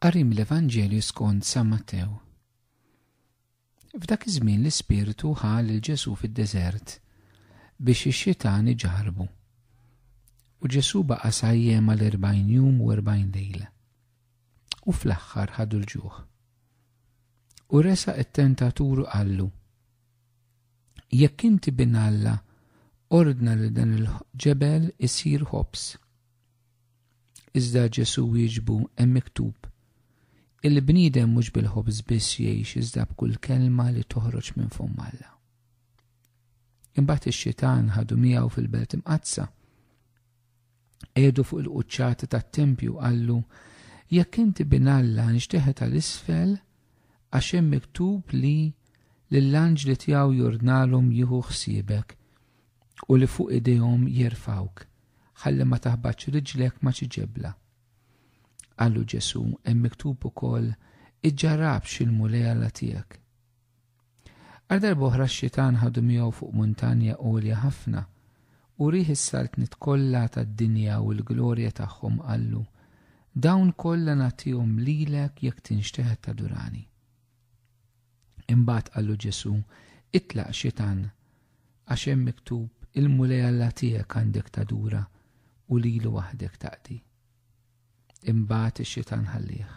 Qari mill-Evanġelju skont San Mattew. F'dak iż-żmien l-Ispiritu ħa lil Ġesu fid-deżert biex ix-xitan iġarbu. U Ġesu baqa' sajjem għal 40 jum u 40 lejla. U fl-aħħar ħadu l-ġuħ. U resaq it-tentatur qallu: jekk inti bin Alla ordna li dan il-ġebel isir ħobs. Iżda Ġesu wieġbu hemm miktub: il-bniedem mhux bil-ħobż biss jgħix iżda b'kull kelma li toħroġ minn fom Alla. Imbagħad ix-xitan ħadu miegħu fil-belt imqazza. Qiegħdu fuq il-quċċata tat-tempju qallu: jekk inti bin Alla nixteħet għall-isfel għax hemm miktub li lill-anġli tiegħu jordnalhom jieħu ħsiebek u li fuq idejhom jerfawk ħalli ma taħbadx riġlek ma' xi ġebla. Qallu Ġesu: hemm miktub ukoll iġġarrabx il-mulejala tiegħek. Għal darba oħra x-xitan ħadu miegħu fuq muntanja għolja ħafna u rih is-saltniet kollha tad-dinja u l-glorja tagħhom qallu: dawn kollha nagħtihom lilek jekk tinxteħed tadurani. Imbagħad qallu Ġesu: itlaq xitan għax hemm miktub il-mulejala tiegħek għandek tadura u lilu waħdek taqdi. Imbagħad ix-xitan ħallih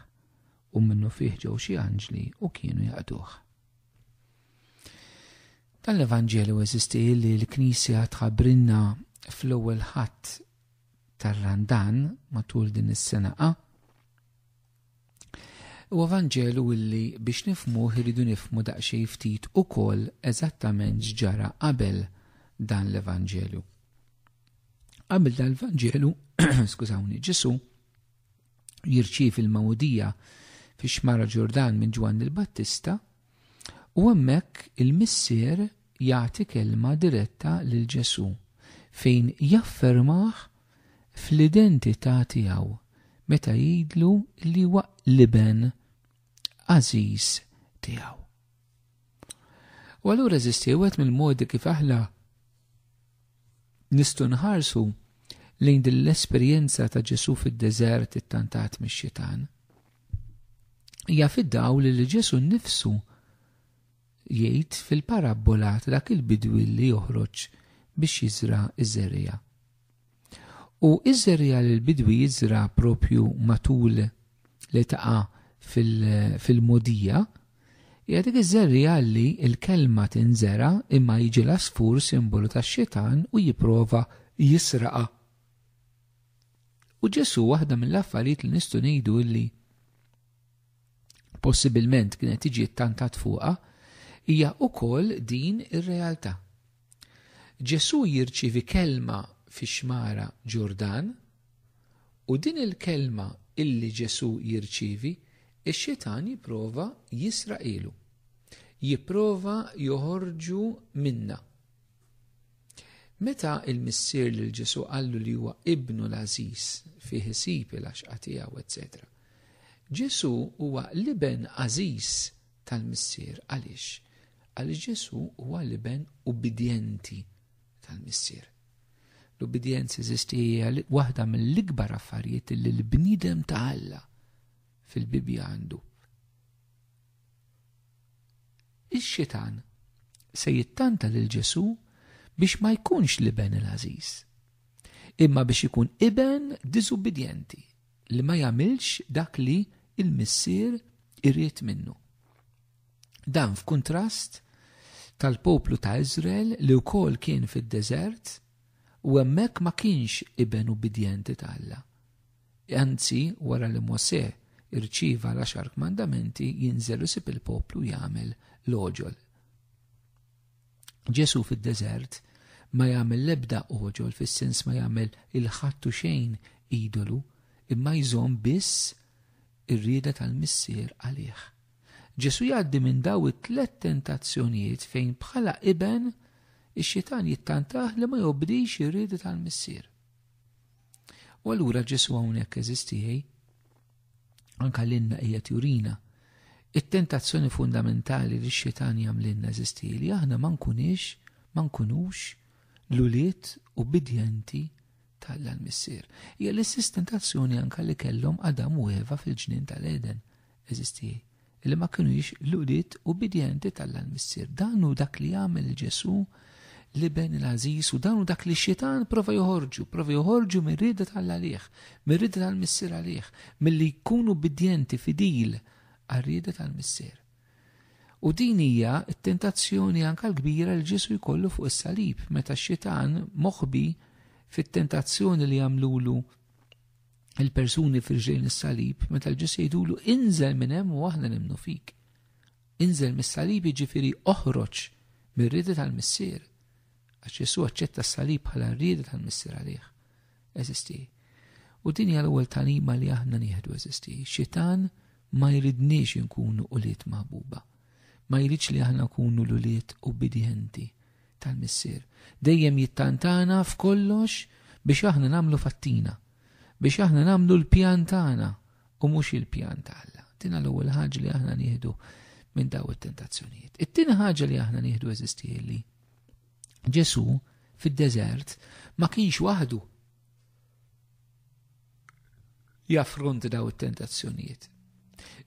u minnu fih ġew xi anġli u kienu jaqduh. Dan l-Evanġelju eżisti li l-Knisja tħabbrilna fl-ewwel ħadd tar-Randan matul din is-senaqa. U Evanġelju illi biex nifhmuh iridu nifhmu daqsxejn ftit ukoll eżattament x'ġara qabel dan l-Evanġelju. Qabel dan l-Evanġelju, skużawni, Ġesu jirċiev il-mawdija fix-xmara Ġordan minn Ġwan il-Battista u hemmhekk il-missier jagħti kelma diretta lil Ġesu fejn jaffermah fl-identità tiegħu meta jgħidlu li huwa l-iben għażiż tiegħu. U allura eżisti wieħed mill-modi kif aħna nistgħu nħarsu lejn din l-esperjenza ta' Ġesu fid-deżert ittantat mix-xitan hija fid-dawl li Ġesu nnifsu jgħid fil-parabola ta' dak il-bidwi li joħroġ biex jiżra' iż-żerriegħa. U iż-żerriegħa li l-bidwi jiżra' propju matul li taqa' fil-modija hija dik iż-żerriegħa li l-kelma tinżera' imma jiġi l-asfur simbolu tax-xitan u jipprova jisraqa. U Ġesu waħda mill-affarijiet li nistgħu ngħidu li possibilment kienet tiġi ttantat fuqha hija wkoll din ir-realtà. Ġesu jirċievi kelma fix-xmara Ġordan u din il-kelma illi Ġesu jirċievi ix-xitan jipprova jisraq ilu. Jipprova joħorġu minnha. Meta il-missier lil Ġesu qallu li huwa ibnu l-għażiż fi ħsieb il-għaxqa tiegħu etc. Ġesu huwa l-iben għażiż tal-missier għaliex? Għaliex Ġesu huwa l-iben ubidjenti tal-missier. L-ubidjenza eżisti hija waħda mill-ikbar affarijiet li l-bniedem ta' Alla fil-Bibja għandu. Ix-xitan se jittanta lil Ġesu biex ma jkunx l-iben il-għażiż, imma biex ikun iben diżubbidjenti li ma jagħmilx dak li l-missier irrid minnu. Dan f'kuntrast tal-poplu ta' Iżrael li wkoll kien fid-deżert u hemmhekk ma kienx iben ubbidjenti ta' Alla. Anzi, wara li Mosè irċieva l-10 kmandamenti jinżel isib il-poplu jagħmel l-oġol. Ġesu fid-deżert ma jagħmel l-ebda oġol fis-sens ma jagħmel il-ħattu xejn idolu imma jżomm biss ir-rieda tal-missier għalih. Ġesu jgħaddi minn daw it-tliet tentazzjonijiet fejn bħala iben ix-xitan jittantah li ma jobbdix ir-rieda tal-missier. U allura Ġesu hawnhekk eżistieħi anke lilna qiegħed jurina it-tentazzjoni fundamentali li x-xitan jagħmlilna eżisti li aħna ma nkunux l-ulied ubbidjenti tal-missier. Hija l-istess tentazzjoni anke li kellhom Adam u Eva fil-ġnien tal-Eden. Eżisti. Illi ma kinux l-uliet ubidjenti tal-missier. Dan hu dak li jagħmel Ġesu li ben il-Aziz u dan hu dak li x-xitan prova joħorġu mir-rieda tal-għalih, mir-rieda tal-missier għalih, milli jkunu ubidjenti fidil għar-rieda tal-missier. U din hija t-tentazzjoni anke l-kbira li Ġesu jkollu fuq is-salib meta x-xitan moħbi fit-tentazzjoni li jagħmlulu il-persuni fil-ġejn is-salib meta l-Ġesu jgħidulu inżel minn hemm u aħna nimnu fik. Inżel mis-salib jiġifieri oħroġ mir-rieda tal-missier. Għax Ġesu aċċetta s-salib bħala r-rieda tal-missier għalih. Eżisti. U din hija l-ewwel talima li aħna nieħdu eżisti. Xitan ma jridniex inkunu uliet maħbuba. Ma jridx li aħna nkunu l-uliet ubidjenti tal-missier. Dejjem jittantana f'kollox biex aħna nagħmlu fattina, biex aħna nagħmlu l-pjan tagħna u mhux il-pjan tagħha. Tina l-ewwel ħaġa li aħna nieħdu minn daw it-tentazzjonijiet. It-tieni ħaġa li aħna nieħdu eżisti li Ġesu fid-deżert ma kienx waħdu jaffronti daw it-tentazzjonijiet.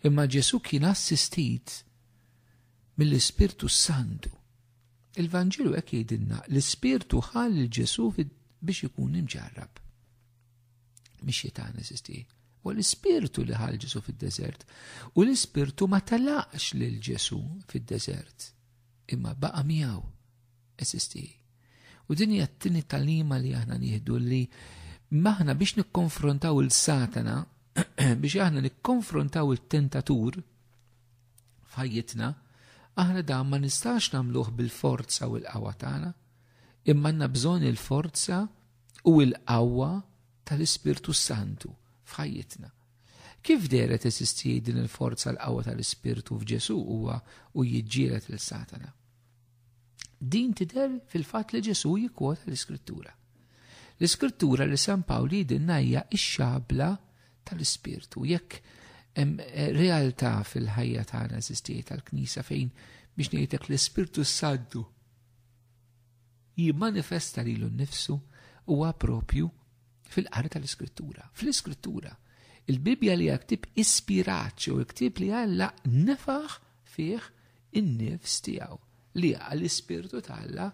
Imma Ġesu kien assistit mill-Ispirtu Santu. Il-Vanġelu hekk jgħidilna l-Ispirtu ħall Ġesu biex ikun imġarrab. Mhix xitan eżisti. U l-Ispirtu li ħall Ġesu fid-deżert. U l-Ispirtu ma talaqx lil Ġesu fid-deżert. Imma baqa' miegħu eżisti. U din hija t-tieni talima li aħna nieħdu li maħna biex nikkonfrontaw il-Satana, biex aħna nikkonfrontaw il-tentatur f'ħajjitna, aħna dan ma nistax nagħmluh bil-forza u l-qawwa tagħna, imma għandna bżonn il-forza u l-qawwa tal-Ispirtu Santu f'ħajjitna. Kif deret eżisti din il-forza l-qawwa tal-Ispirtu f'Ġesu huwa u jiġġieled il-Satana? Din tidher fil-fatt li Ġesu jikkwota l-Iskrittura. L-Iskrittura li San Pawli jgħidilna hija x-xabla tal-Ispirtu. Jekk hemm realtà fil-ħajja tagħna eżisti tal-Knisja fejn biex ngħidlek l-Ispirtu Santu jimmanifesta lilu nnifsu huwa proprju fil-qari tal-Iskrittura. Fl-Iskrittura il-Bibja li hija ktieb ispirat jew ktieb li Alla nefaħ fih in-nifs tiegħu li l-Ispirtu tagħha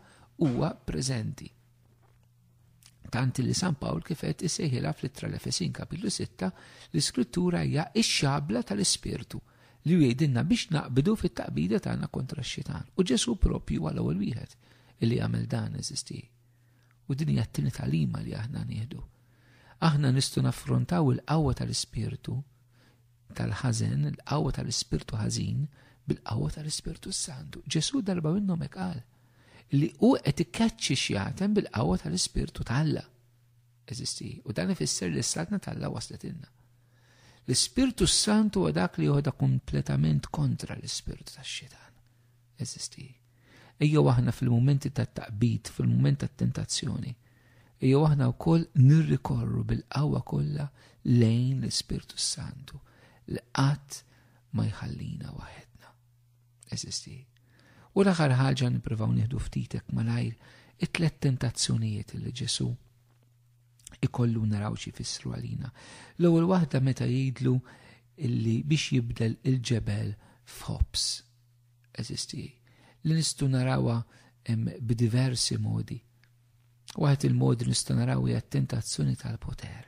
huwa preżenti. Tanti li San Pawl kif qed isejħilha fl-Ittra l-Efesin kapitlu 6 l-Iskrittura hija x-xabla tal-Ispirtu li jgħidilna biex naqbdu fit-taqbida tagħna kontra x-xitan. U Ġesu proprju huwa l-ewwel wieħed illi jagħmel dan eżisti. U din hija t-tieni talima li aħna nieħdu. Aħna nistgħu naffrontaw il-qawwa tal-Ispirtu tal-ħażen, il-qawwa tal-Ispirtu ħażin bil-qawwa tal-Ispirtu Santu. Ġesu darba minnhom hekk qal li hu qed ikeċċi x'jagħtem bil-qawwa tal-Ispirtu tagħha. Eżisti, u dan ifisser li s-satna tagħha waslet ilna. L-Ispirtu Santu huwa dak li joħda kompletament kontra l-Ispirtu tax-xitan. Eżisti. Ejjew aħna fil-mumenti tat-taqbid, fil-mument tat-tentazzjoni, ejjew aħna wkoll nirrikorru bil-qawwa kollha lejn l-Ispirtu Santu li qatt ma jħallina waħedna. Eżisti. U l-aħħar ħaġa nippruvaw nieħdu ftitek malajr it-tlet tentazzjonijiet li Ġesu ikollu naraw xi jfissru għalina. L-ewwel waħda meta jgħidlu illi biex jibdel il-ġebel f'ħobs. Eżisti. Li nistgħu narawha b'diversi modi. Waħed il-modi nistgħu naraw hija t-tentazzjoni tal-poter.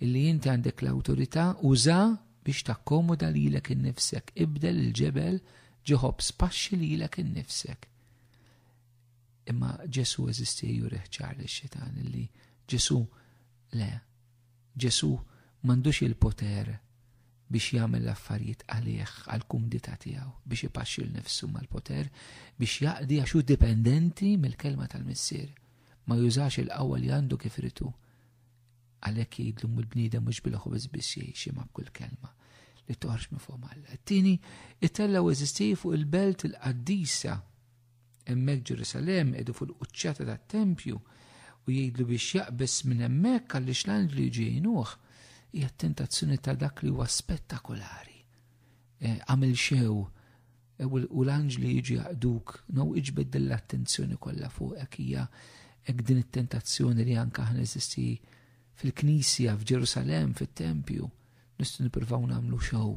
Illi inti għandek l-awtorità uża biex takkomoda lilek innifsek, ibdel il-ġebel ġeħobs paxxi lilek innifsek. Imma Ġesu eżisti jurih ċar lix-xitan illi Ġesu le. Ġesu m'għandux il-poter biex jagħmel l-affarijiet għalih għall-kumdità tiegħu, biex ipaxxi l-nifsu mal-poter, biex jaqdi għax hu dipendenti mill-kelma tal-missier. Ma jużax il-qawwa li għandu kif iritu. Għalhekk jgħidlu l-bniedem mhux bil-ħobż biex jgħixi ma' kull kelma li toħroġ minn fuq Alla. Tieni ittellaw eżisti fuq il-belt il-qaddisa hemmhekk Ġerusalemm qiegħdu fuq il-quċċata tat-Tempju u jgħidlu biex jaqbes minn hemmhekk għaliex l-anġli jġejnuh. Hija t-tentazzjoni ta' dak li huwa spettakolari. Għamel xew u l-anġli jiġi jaqduk, iġbed l-attenzjoni kollha fuqek hija Ek din it-tentazzjoni li anke aħna eżisti fil-Knisja f'Ġerusalem fit-Tempju nistgħu nippruvaw nagħmlu show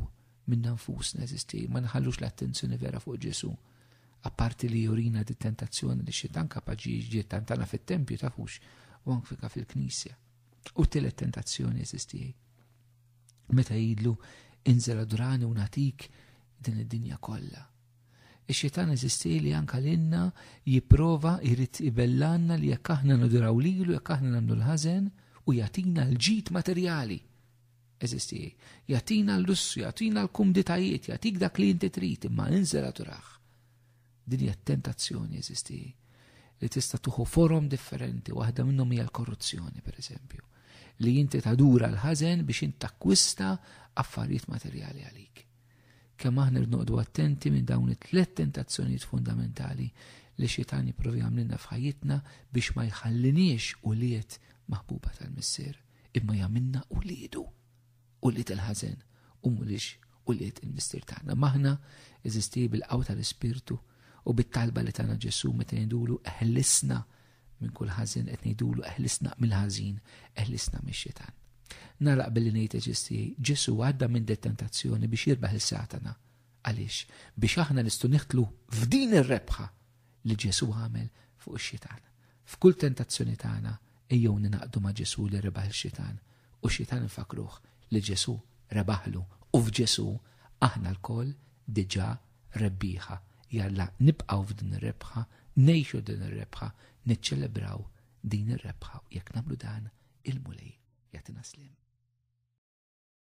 minna nfusna eżisti, ma nħallux l-attenzjoni vera fuq Ġesu. Apparti li jurina di tentazzjoni li xitan kapaċi ġiet tantana fit-Tempju tafux u anke fil-Knisja. U tielet tentazzjoni eżisti. Meta jidlu inżel adurani u natik din id-dinja kollha. Ix-xitan eżisti li anke lilna jipprova jrid ibellanna li jekk aħna naduraw lilu, jekk aħna nagħmlu l-ħażen u jagħtina l-ġid materjali. Eżisti, jagħtina l-lussu, jagħtina l-kumditajiet, jagħtik dak li inti trid, imma inżel aduraħ. Din hija tentazzjoni eżisti li tista' tuħu forom differenti, waħda minnhom hija l-korruzzjoni pereżempju. Li inti tadura l-ħażen biex int takkwista affarijiet materjali għalik. Kemm aħna rnoqdu attenti minn dawn it-tliet tentazzjonijiet fundamentali li xitan jipprovi jagħmlilna f'ħajjitna biex ma jħalliniex uliet maħbuba tal-missier, imma jagħmilna uliedu, uliet il-ħażen u mhux uliet il-missier tagħna. Maħna eżisti bil-qawwa tal-Ispirtu u bit-talba li tagħna Ġesu meta ngħidulu eħlisna minn kull ħażin qed ngħidulu eħlisna mill-ħażin, eħlisna mix-xitan. Naraq billi ngħid eġisti Ġesu għadda minn tentazzjoni biex jirbaħ il-Satana. Għaliex? Biex aħna nistgħu nieħdlu f'din ir-rebħa li Ġesu għamel fuq ix-xitan. F'kull tentazzjoni tagħna ejjew ninaqdu ma' Ġesu li rebaħ il-xitan u x-xitan infakruh li Ġesu rebaħlu u f'Ġesu aħna l-koll diġà rebbieħa. Jalla nibqgħu f'din ir-rebħa, ngħixu din ir-rebħa, niċċelebraw din ir-rebħa u jekk nagħmlu dan il-mulej jagħtina slim.